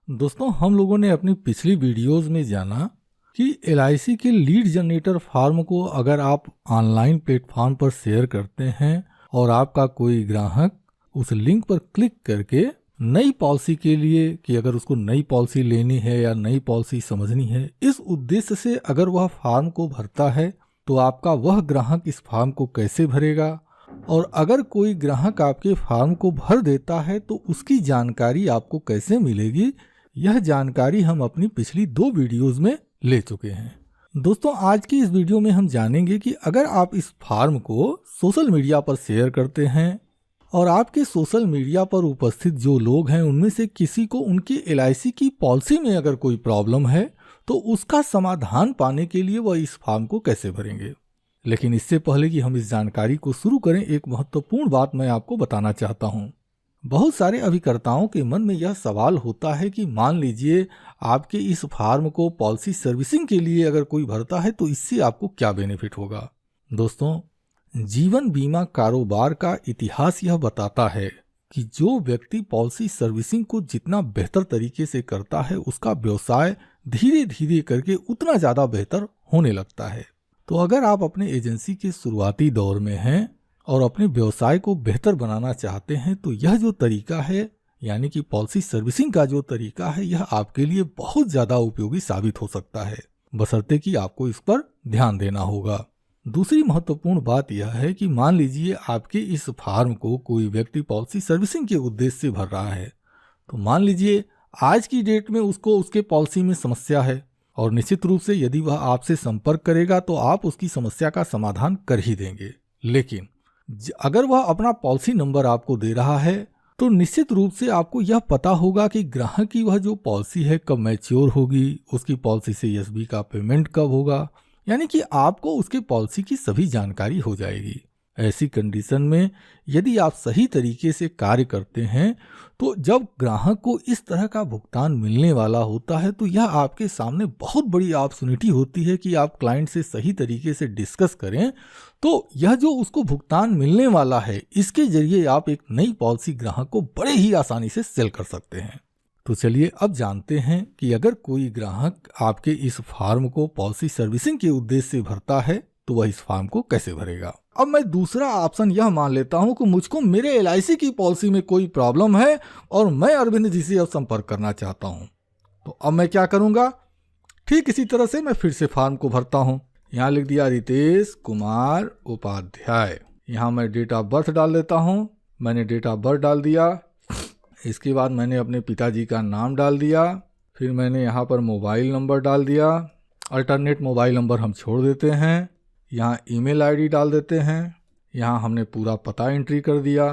दोस्तों, हम लोगों ने अपनी पिछली वीडियोस में जाना कि एलआईसी के लीड जनरेटर फॉर्म को अगर आप ऑनलाइन प्लेटफॉर्म पर शेयर करते हैं और आपका कोई ग्राहक उस लिंक पर क्लिक करके नई पॉलिसी के लिए कि अगर उसको नई पॉलिसी लेनी है या नई पॉलिसी समझनी है, इस उद्देश्य से अगर वह फॉर्म को भरता है तो आपका वह ग्राहक इस फॉर्म को कैसे भरेगा, और अगर कोई ग्राहक आपके फॉर्म को भर देता है तो उसकी जानकारी आपको कैसे मिलेगी, यह जानकारी हम अपनी पिछली 2 वीडियोस में ले चुके हैं। दोस्तों, आज की इस वीडियो में हम जानेंगे कि अगर आप इस फॉर्म को सोशल मीडिया पर शेयर करते हैं और आपके सोशल मीडिया पर उपस्थित जो लोग हैं उनमें से किसी को उनकी एलआईसी की पॉलिसी में अगर कोई प्रॉब्लम है तो उसका समाधान पाने के लिए वह इस फॉर्म को कैसे भरेंगे। लेकिन इससे पहले कि हम इस जानकारी को शुरू करें, एक महत्वपूर्ण बात मैं आपको बताना चाहता हूं। बहुत सारे अभिकर्ताओं के मन में यह सवाल होता है कि मान लीजिए आपके इस फॉर्म को पॉलिसी सर्विसिंग के लिए अगर कोई भरता है तो इससे आपको क्या बेनिफिट होगा। दोस्तों, जीवन बीमा कारोबार का इतिहास यह बताता है कि जो व्यक्ति पॉलिसी सर्विसिंग को जितना बेहतर तरीके से करता है उसका व्यवसाय धीरे धीरे करके उतना ज़्यादा बेहतर होने लगता है। तो अगर आप अपने एजेंसी के शुरुआती दौर में हैं और अपने व्यवसाय को बेहतर बनाना चाहते हैं तो यह जो तरीका है, यानी कि पॉलिसी सर्विसिंग का जो तरीका है, यह आपके लिए बहुत ज़्यादा उपयोगी साबित हो सकता है, बशर्ते कि आपको इस पर ध्यान देना होगा। दूसरी महत्वपूर्ण बात यह है कि मान लीजिए आपके इस फॉर्म को कोई व्यक्ति पॉलिसी सर्विसिंग के उद्देश्य से भर रहा है, तो मान लीजिए आज की डेट में उसको उसके पॉलिसी में समस्या है और निश्चित रूप से यदि वह आपसे संपर्क करेगा तो आप उसकी समस्या का समाधान कर ही देंगे। लेकिन अगर वह अपना पॉलिसी नंबर आपको दे रहा है तो निश्चित रूप से आपको यह पता होगा कि ग्राहक की वह जो पॉलिसी है कब मैच्योर होगी, उसकी पॉलिसी से एसबी का पेमेंट कब होगा, यानी कि आपको उसके पॉलिसी की सभी जानकारी हो जाएगी। ऐसी कंडीशन में यदि आप सही तरीके से कार्य करते हैं तो जब ग्राहक को इस तरह का भुगतान मिलने वाला होता है तो यह आपके सामने बहुत बड़ी अपॉर्चुनिटी होती है कि आप क्लाइंट से सही तरीके से डिस्कस करें। तो यह जो उसको भुगतान मिलने वाला है, इसके जरिए आप एक नई पॉलिसी ग्राहक को बड़े ही आसानी से सेल कर सकते हैं। तो चलिए अब जानते हैं कि अगर कोई ग्राहक आपके इस फॉर्म को पॉलिसी सर्विसिंग के उद्देश्य से भरता है तो वह इस फॉर्म को कैसे भरेगा। अब मैं दूसरा ऑप्शन यह मान लेता हूं कि मुझको मेरे एलआईसी की पॉलिसी में कोई प्रॉब्लम है और मैं अरविंद जी से अब संपर्क करना चाहता हूं। तो अब मैं क्या करूंगा, ठीक इसी तरह से मैं फिर से फॉर्म को भरता हूं। यहाँ लिख दिया रितेश कुमार उपाध्याय। यहाँ मैं डेट ऑफ बर्थ डाल देता हूँ। मैंने डेट ऑफ बर्थ डाल दिया। इसके बाद मैंने अपने पिताजी का नाम डाल दिया। फिर मैंने यहाँ पर मोबाइल नंबर डाल दिया। अल्टरनेट मोबाइल नंबर हम छोड़ देते हैं। यहाँ ईमेल आईडी डाल देते हैं। यहाँ हमने पूरा पता एंट्री कर दिया।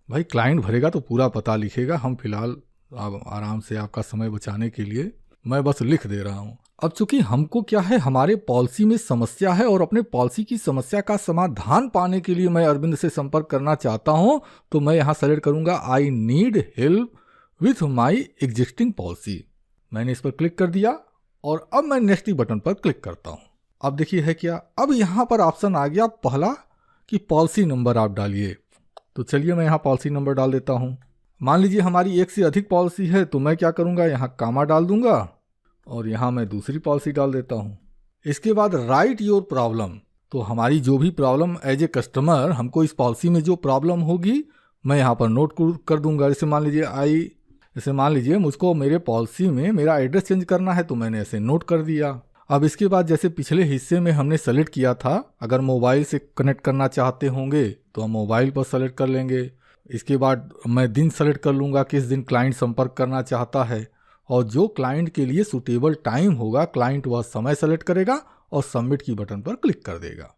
भाई क्लाइंट भरेगा तो पूरा पता लिखेगा, हम फिलहाल आराम से आपका समय बचाने के लिए मैं बस लिख दे रहा हूँ। अब चूंकि हमको क्या है, हमारे पॉलिसी में समस्या है और अपने पॉलिसी की समस्या का समाधान पाने के लिए मैं अरविंद से संपर्क करना चाहता हूँ, तो मैं यहाँ सेलेक्ट करूँगा I need help with my existing policy. मैंने इस पर क्लिक कर दिया और अब मैं नेक्स्ट बटन पर क्लिक करता हूँ। अब देखिए है क्या, अब यहाँ पर ऑप्शन आ गया पहला कि पॉलिसी नंबर आप डालिए। तो चलिए मैं यहाँ पॉलिसी नंबर डाल देता हूँ। मान लीजिए हमारी एक से अधिक पॉलिसी है तो मैं क्या करूँगा, यहाँ कामा डाल दूंगा और यहाँ मैं दूसरी पॉलिसी डाल देता हूँ। इसके बाद राइट योर प्रॉब्लम, तो हमारी जो भी प्रॉब्लम एज ए कस्टमर हमको इस पॉलिसी में जो प्रॉब्लम होगी मैं यहाँ पर नोट कर दूंगा। जैसे मान लीजिए मुझको मेरे पॉलिसी में मेरा एड्रेस चेंज करना है तो मैंने ऐसे नोट कर दिया। अब इसके बाद जैसे पिछले हिस्से में हमने सेलेक्ट किया था, अगर मोबाइल से कनेक्ट करना चाहते होंगे तो हम मोबाइल पर सेलेक्ट कर लेंगे। इसके बाद मैं दिन सेलेक्ट कर लूँगा किस दिन क्लाइंट संपर्क करना चाहता है, और जो क्लाइंट के लिए सूटेबल टाइम होगा क्लाइंट वह समय सेलेक्ट करेगा और सबमिट की बटन पर क्लिक कर देगा।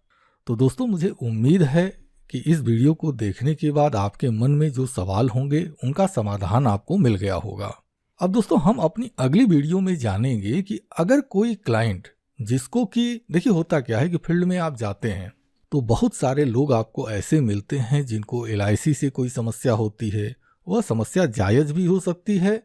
तो दोस्तों, मुझे उम्मीद है कि इस वीडियो को देखने के बाद आपके मन में जो सवाल होंगे उनका समाधान आपको मिल गया होगा। अब दोस्तों, हम अपनी अगली वीडियो में जानेंगे कि अगर कोई क्लाइंट जिसको कि देखिए होता क्या है कि फील्ड में आप जाते हैं तो बहुत सारे लोग आपको ऐसे मिलते हैं जिनको एलआईसी से कोई समस्या होती है। वह समस्या जायज़ भी हो सकती है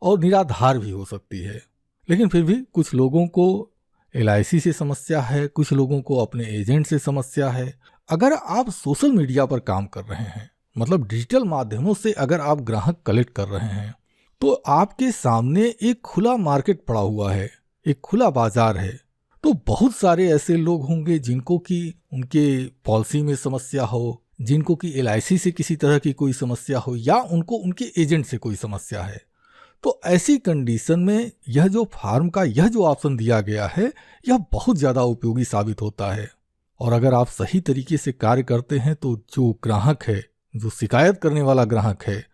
और निराधार भी हो सकती है, लेकिन फिर भी कुछ लोगों को एलआईसी से समस्या है, कुछ लोगों को अपने एजेंट से समस्या है। अगर आप सोशल मीडिया पर काम कर रहे हैं, मतलब डिजिटल माध्यमों से अगर आप ग्राहक कलेक्ट कर रहे हैं, तो आपके सामने एक खुला मार्केट पड़ा हुआ है, एक खुला बाजार है। तो बहुत सारे ऐसे लोग होंगे जिनको कि उनके पॉलिसी में समस्या हो, जिनको कि LIC से किसी तरह की कोई समस्या हो, या उनको उनके एजेंट से कोई समस्या है। तो ऐसी कंडीशन में यह जो फार्म का यह जो ऑप्शन दिया गया है, यह बहुत ज़्यादा उपयोगी साबित होता है। और अगर आप सही तरीके से कार्य करते हैं तो जो ग्राहक है, जो शिकायत करने वाला ग्राहक है,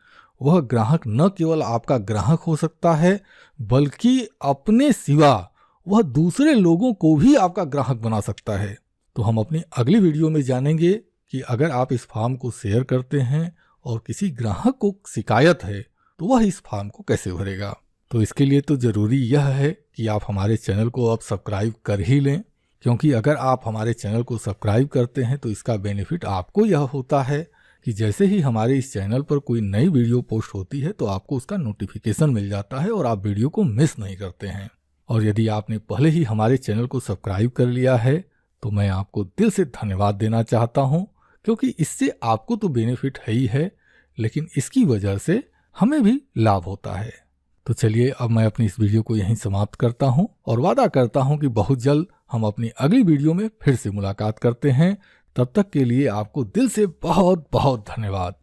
वह ग्राहक न केवल आपका ग्राहक हो सकता है, बल्कि अपने सिवा वह दूसरे लोगों को भी आपका ग्राहक बना सकता है। तो हम अपनी अगली वीडियो में जानेंगे कि अगर आप इस फॉर्म को शेयर करते हैं और किसी ग्राहक को शिकायत है तो वह इस फॉर्म को कैसे भरेगा। तो इसके लिए तो ज़रूरी यह है कि आप हमारे चैनल को अब सब्सक्राइब कर ही लें, क्योंकि अगर आप हमारे चैनल को सब्सक्राइब करते हैं तो इसका बेनिफिट आपको यह होता है कि जैसे ही हमारे इस चैनल पर कोई नई वीडियो पोस्ट होती है तो आपको उसका नोटिफिकेशन मिल जाता है और आप वीडियो को मिस नहीं करते हैं। और यदि आपने पहले ही हमारे चैनल को सब्सक्राइब कर लिया है तो मैं आपको दिल से धन्यवाद देना चाहता हूं, क्योंकि इससे आपको तो बेनिफिट है ही है, लेकिन इसकी वजह से हमें भी लाभ होता है। तो चलिए अब मैं अपनी इस वीडियो को यहीं समाप्त करता हूं और वादा करता हूं कि बहुत जल्द हम अपनी अगली वीडियो में फिर से मुलाकात करते हैं। तब तक के लिए आपको दिल से बहुत बहुत धन्यवाद।